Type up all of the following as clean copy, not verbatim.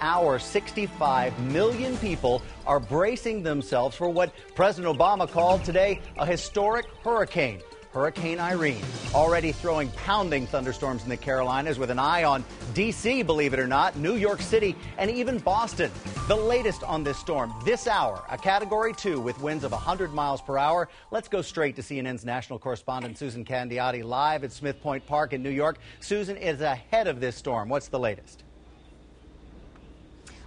hour, 65 million people are bracing themselves for what President Obama called today a historic hurricane. Hurricane Irene, already throwing pounding thunderstorms in the Carolinas with an eye on D.C., believe it or not, New York City, and even Boston. The latest on this storm this hour, a Category 2 with winds of 100 miles per hour. Let's go straight to CNN's national correspondent Susan Candiotti live at Smith Point Park in New York. Susan is ahead of this storm. What's the latest?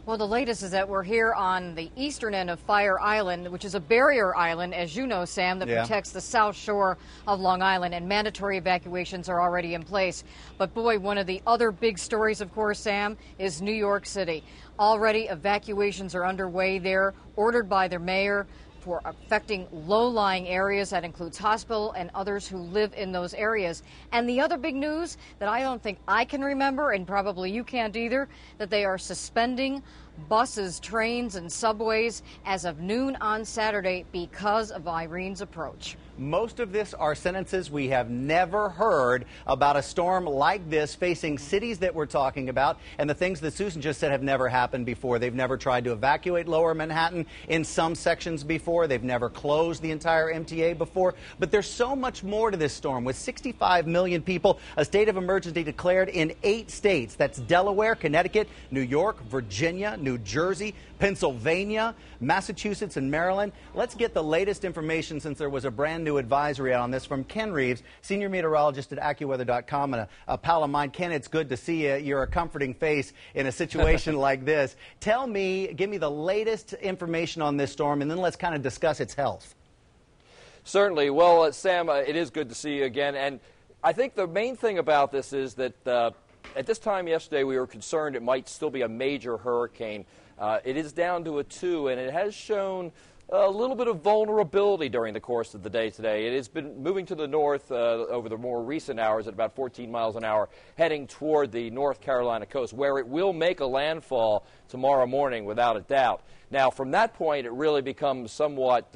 Well, the latest is that we're here on the eastern end of Fire Island, which is a barrier island, as you know, Sam, that protects the south shore of Long Island, and mandatory evacuations are already in place. But boy, one of the other big stories, of course, Sam, is New York City. Already evacuations are underway there, ordered by their mayor, for affecting low-lying areas. That includes hospital and others who live in those areas. And the other big news that I don't think I can remember, and probably you can't either, that they are suspending buses, trains, and subways as of noon on Saturday because of Irene's approach. Most of this are sentences we have never heard about a storm like this facing cities that we're talking about, and the things that Susan just said have never happened before. They've never tried to evacuate lower Manhattan in some sections before. They've never closed the entire MTA before. But there's so much more to this storm. With 65 million people, a state of emergency declared in 8 states. That's Delaware, Connecticut, New York, Virginia, New Jersey, Pennsylvania, Massachusetts, and Maryland. Let's get the latest information, since there was a brand new advisory out on this, from Ken Reeves, senior meteorologist at AccuWeather.com, and a pal of mine. Ken, it's good to see you. You're a comforting face in a situation like this. Give me the latest information on this storm, and then let's kind of discuss its health. Certainly. Well, Sam, it is good to see you again. And I think the main thing about this is that at this time yesterday, we were concerned it might still be a major hurricane. It is down to a 2, and it has shown a little bit of vulnerability during the course of the day today. It has been moving to the north over the more recent hours at about 14 miles an hour, heading toward the North Carolina coast, where it will make a landfall tomorrow morning without a doubt. Now, from that point, it really becomes somewhat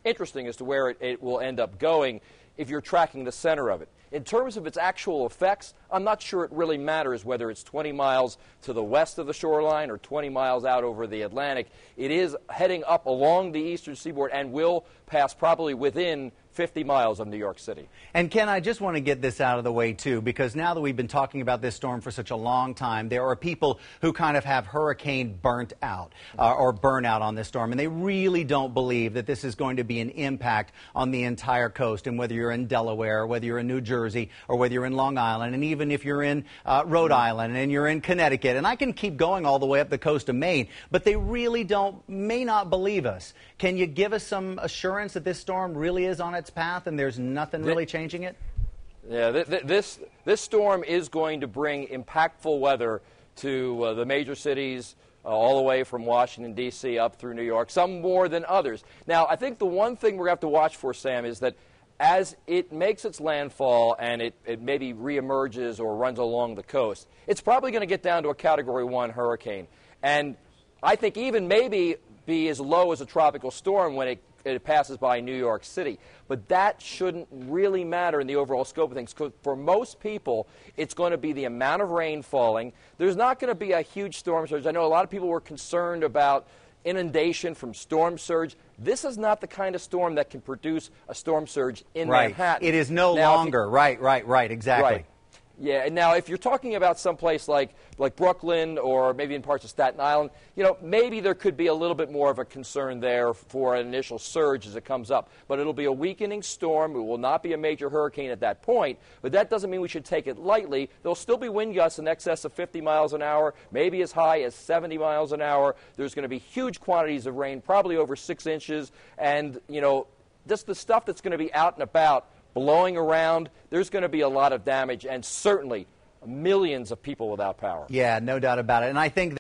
interesting as to where it will end up going if you're tracking the center of it. In terms of its actual effects, I'm not sure it really matters whether it's 20 miles to the west of the shoreline or 20 miles out over the Atlantic. It is heading up along the eastern seaboard and will pass probably within 50 miles of New York City. And Ken, I just want to get this out of the way, too, because now that we've been talking about this storm for such a long time, there are people who kind of have hurricane burnt out or burnout on this storm, and they really don't believe that this is going to be an impact on the entire coast. And whether you're in Delaware, whether you're in New Jersey, or whether you're in Long Island, and even if you're in Rhode Island and you're in Connecticut, and I can keep going all the way up the coast of Maine, but they really may not believe us. Can you give us some assurance that this storm really is on its path and there's nothing really changing it? Yeah, this storm is going to bring impactful weather to the major cities all the way from Washington, D.C. up through New York, some more than others. Now, I think the one thing we're going to have to watch for, Sam, is that as it makes its landfall and it maybe reemerges or runs along the coast, it's probably going to get down to a Category 1 hurricane. And I think even maybe be as low as a tropical storm when it passes by New York City. But that shouldn't really matter in the overall scope of things, because for most people, it's going to be the amount of rain falling. There's not going to be a huge storm surge. I know a lot of people were concerned about inundation from storm surge. This is not the kind of storm that can produce a storm surge in Manhattan. It is no longer. Right, exactly. Right. Yeah, and now if you're talking about someplace like Brooklyn or maybe in parts of Staten Island, maybe there could be a little bit more of a concern there for an initial surge as it comes up. But it'll be a weakening storm. It will not be a major hurricane at that point. But that doesn't mean we should take it lightly. There'll still be wind gusts in excess of 50 miles an hour, maybe as high as 70 miles an hour. There's going to be huge quantities of rain, probably over 6 inches. And, just the stuff that's going to be out and about, blowing around, there's going to be a lot of damage and certainly millions of people without power. Yeah, no doubt about it. And I think